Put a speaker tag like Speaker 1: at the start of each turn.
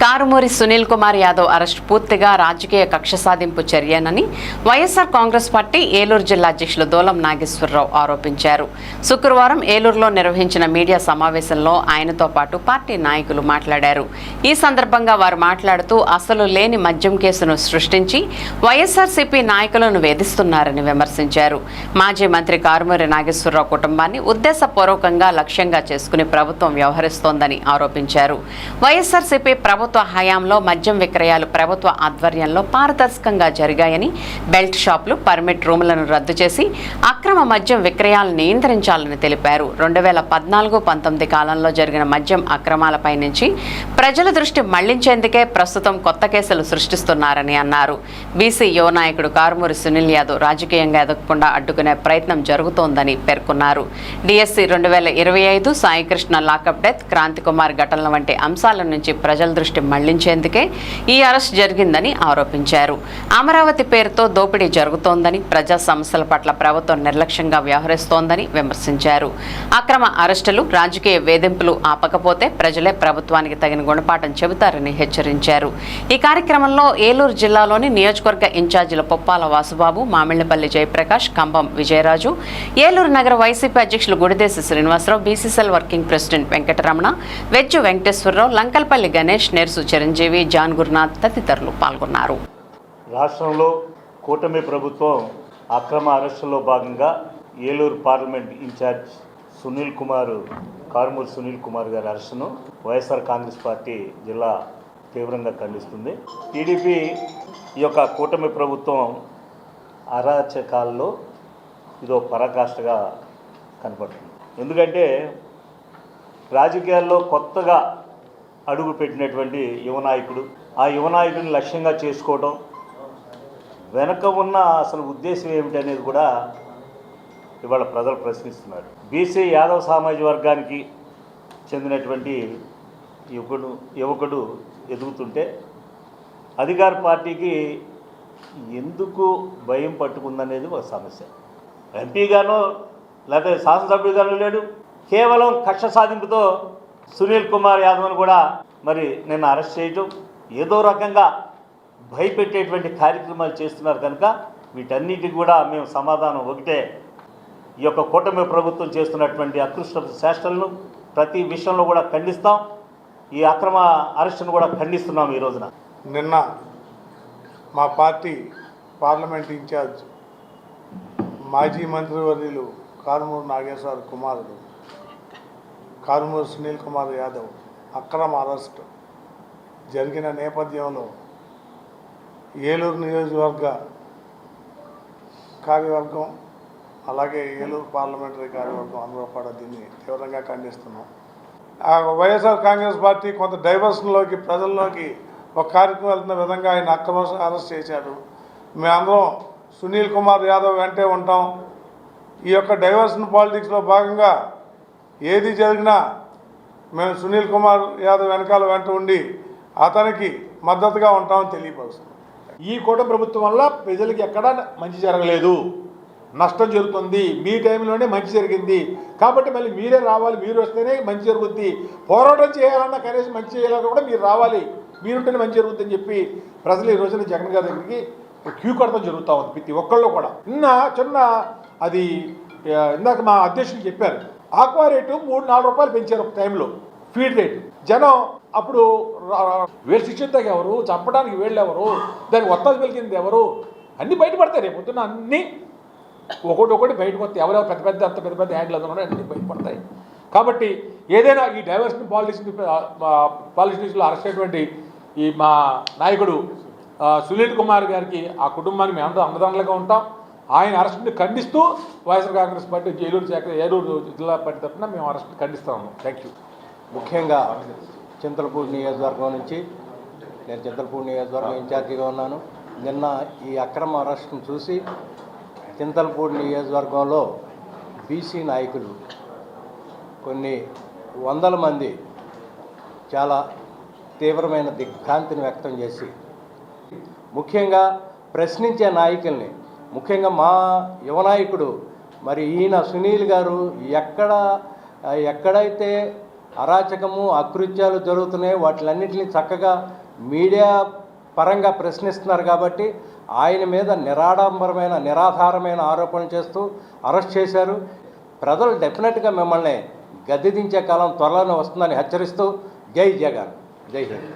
Speaker 1: Karumuri Sunil Kumar Yadav arrest పూర్తిగా రాజకీయ కక్ష సాధింపు చర్యనని వైఎస్ఆర్ కాంగ్రెస్ పార్టీ ఏలూరు జిల్లా అధ్యక్షులు దూలం నాగేశ్వరరావు ఆరోపించారు. శుక్రవారం ఏలూరులో నిర్వహించిన మీడియా సమావేశంలో ఆయనతో పాటు పార్టీ నాయకులు మాట్లాడారు. ఈ సందర్భంగా వారు మాట్లాడుతూ అసలు లేని మద్యం కేసును సృష్టించి వైఎస్ఆర్సీపీ నాయకులను వేధిస్తున్నారని విమర్శించారు. మాజీ మంత్రి కారుమూరి నాగేశ్వరరావు కుటుంబాన్ని ఉద్దేశపూర్వకంగా లక్ష్యంగా చేసుకుని ప్రభుత్వం వ్యవహరిస్తోందని ఆరోపించారు. వైఎస్ఆర్సీపీ ప్రభుత్వ హయాంలో మద్యం విక్రయాలు ప్రభుత్వ ఆధ్వర్యంలో పారదర్శకంగా జరిగాయని, బెల్ట్ షాపులు, పర్మిట్ రూములను రద్దు చేసి అక్రమ మద్యం విక్రయాలను నియంత్రించాలని తెలిపారు. 2014-19 కాలంలో జరిగిన మద్యం అక్రమాలపై నుంచి ప్రజల దృష్టి మళ్లించేందుకే ప్రస్తుతం కొత్త కేసులు సృష్టిస్తున్నారని అన్నారు. బీసీ యువ నాయకుడు కారుమూరి సునీల్ యాదవ్ రాజకీయంగా ఎదగకుండా అడ్డుకునే ప్రయత్నం జరుగుతోందని పేర్కొన్నారు. DSC 2025, Saikrishna lockup death, Kranthikumar ఘటనల వంటి అంశాల నుంచి ప్రజల దృష్టి మళ్లించేందుకే ఈ అరెస్ట్ జరిగిందని ఆరోపించారు. అమరావతి పేరుతో దోపిడీ జరుగుతోందని, ప్రజా సమస్యల పట్ల ప్రభుత్వం నిర్లక్ష్యంగా వ్యవహరిస్తోందని విమర్శించారు. అక్రమ అరెస్టులు, రాజకీయ వేధింపులు ఆపకపోతే ప్రజలే ప్రభుత్వానికి తగిన గుణపాఠం చెబుతారని హెచ్చరించారు. ఈ కార్యక్రమంలో ఏలూరు జిల్లాలోని నియోజకవర్గ ఇన్ఛార్జీల పొప్పాల వాసుబాబు, మామిళ్లపల్లి జయప్రకాష్, కంబం విజయరాజు, ఏలూరు నగర వైసీపీ అధ్యక్షులు Gudidesi Srinivasarao, BCCL working president Venkataramana, Vejju Venkateswararao, Lankalpalli Ganesh, Nersu Chiranjeevi, John Gurunath తదితరులు పాల్గొన్నారు.
Speaker 2: రాష్ట్రంలో కూటమి ప్రభుత్వం అక్రమ అరెస్టుల్లో భాగంగా ఏలూరు పార్లమెంట్ ఇన్ఛార్జ్ కారుమూరి సునీల్ కుమార్ గారి అరెస్టును వైఎస్ఆర్ కాంగ్రెస్ పార్టీ జిల్లా తీవ్రంగా ఖండిస్తుంది. టీడీపీ ఈ యొక్క కూటమి ప్రభుత్వం అరాచకాల్లో ఇదో పరాకాష్ఠగా కనపడుతుంది. ఎందుకంటే రాజకీయాల్లో కొత్తగా అడుగు పెట్టినటువంటి యువ నాయకుడు, ఆ యువ నాయకుడిని లక్ష్యంగా చేసుకోవడం వెనక ఉన్న అసలు ఉద్దేశం ఏమిటనేది కూడా ఇవాళ ప్రజలు ప్రశ్నిస్తున్నారు. బీసీ యాదవ్ సామాజిక వర్గానికి చెందినటువంటి యువకుడు ఎదుగుతుంటే అధికార పార్టీకి ఎందుకు భయం పట్టుకుందనేది ఒక సమస్య. ఎంపీగానో లేకపోతే శాసనసభ్యుడిగానో లేడు, కేవలం కక్ష సాధింపుతో సునీల్ కుమార్ యాదవ్ను కూడా మరి నిన్న అరెస్ట్ చేయటం, ఏదో రకంగా భయపెట్టేటువంటి కార్యక్రమాలు చేస్తున్నారు. కనుక వీటన్నిటికి కూడా మేము సమాధానం ఒకటే, ఈ యొక్క కూటమి ప్రభుత్వం చేస్తున్నటువంటి అకృష్ట చేష్టలను ప్రతి విషయంలో కూడా ఖండిస్తాం. ఈ అక్రమ అరెస్టును కూడా ఖండిస్తున్నాం. ఈ రోజున
Speaker 3: నిన్న మా పార్టీ పార్లమెంట్ ఇన్ఛార్జ్ మాజీ మంత్రివర్యులు కారుమూరి నాగేశ్వర కుమారుడు కారుమూరి సునీల్ కుమార్ యాదవ్ అక్రమ అరెస్ట్ జరిగిన నేపథ్యంలో ఏలూరు నియోజకవర్గ కార్యవర్గం అలాగే ఏలూరు పార్లమెంటరీ కార్యవర్గం అందరూ కూడా దీన్ని తీవ్రంగా ఖండిస్తున్నాం. వైఎస్ఆర్ కాంగ్రెస్ పార్టీ కొంత డైవర్షన్లోకి, ప్రజల్లోకి ఒక కార్యక్రమం వెళ్తున్న విధంగా ఆయన అక్రమ అరెస్ట్ చేశారు. మేమందరం సునీల్ కుమార్ యాదవ్ వెంటే ఉంటాం. ఈ యొక్క డైవర్షన్ పాలిటిక్స్లో భాగంగా ఏది జరిగినా మేము సునీల్ కుమార్ యాదవ్ వెంట ఉండి అతనికి మద్దతుగా ఉంటామని తెలియపరుస్తున్నాం.
Speaker 4: ఈ కూటమి ప్రభుత్వం వల్ల ప్రజలకి ఎక్కడా మంచి జరగలేదు, నష్టం జరుగుతుంది. మీ టైంలోనే మంచి జరిగింది కాబట్టి మళ్ళీ మీరే రావాలి, మీరు వస్తేనే మంచి జరుగుద్ది. పోరాటం చేయాలన్నా కనీసం మంచి చేయాలన్నా కూడా మీరు రావాలి, మీరుంటేనే మంచి జరుగుతుంది అని చెప్పి ప్రజలు ఈ రోజున జగన్ గారి దగ్గరికి క్యూ కడతాం జరుగుతూ ఉంది. ప్రతి ఒక్కళ్ళు కూడా చిన్న అది ఇందాక మా అధ్యక్షులు చెప్పారు, ఆక్వా రేటు 3-4 రూపాయలు పెంచారు ఒక టైంలో, ఫీడ్ రేటు. జనం అప్పుడు వేలు శిక్షిద్దాక ఎవరు, చంపడానికి వేళ్ళు ఎవరు, దానికి ఒత్తాలు పెరిగింది ఎవరు, అన్నీ బయటపడతాయి. రేపు పొద్దున్న అన్నీ ఒకటి బయటకు వస్తాయి. ఎవరెవరు అంత పెద్ద హ్యాండ్లు అందులో అన్నీ బయటపడతాయి. కాబట్టి ఏదైనా ఈ డైవర్షన్ పాలిటిక్స్లో అరెస్ట్ అయినటువంటి ఈ మా నాయకుడు సునీల్ కుమార్ గారికి, ఆ కుటుంబానికి మేమంతా అండదండలుగా ఉంటాం. ఆయన అరెస్ట్ని ఖండిస్తూ వైఎస్ఆర్ కాంగ్రెస్ పార్టీ ఏలూరు జిల్లా పార్టీ తరఫున మేము అరెస్ట్ని ఖండిస్తాము. Thank you.
Speaker 5: ముఖ్యంగా చింతలపూడి నియోజకవర్గం నుంచి నేను చింతలపూడి నియోజకవర్గం ఇన్ఛార్జిగా ఉన్నాను. నిన్న ఈ అక్రమ అరెస్ట్ను చూసి చింతలపూడి నియోజకవర్గంలో బీసీ నాయకులు కొన్ని వందల మంది చాలా తీవ్రమైన దిగ్భ్రాంతిని వ్యక్తం చేసి, ముఖ్యంగా ప్రశ్నించే నాయకుల్ని, ముఖ్యంగా మా యువ నాయకుడు మరి ఈయన సునీల్ గారు ఎక్కడైతే అరాచకము అకృత్యాలు జరుగుతున్నాయి, వాటిలన్నింటినీ చక్కగా మీడియా పరంగా ప్రశ్నిస్తున్నారు కాబట్టి ఆయన మీద నిరాడంబరమైన నిరాధారమైన ఆరోపణలు చేస్తూ అరెస్ట్ చేశారు. ప్రజలు డెఫినెట్గా మిమ్మల్ని గద్దె దించే కాలం త్వరలోనే వస్తుందని హెచ్చరిస్తూ జై జగన్, జై హింద్.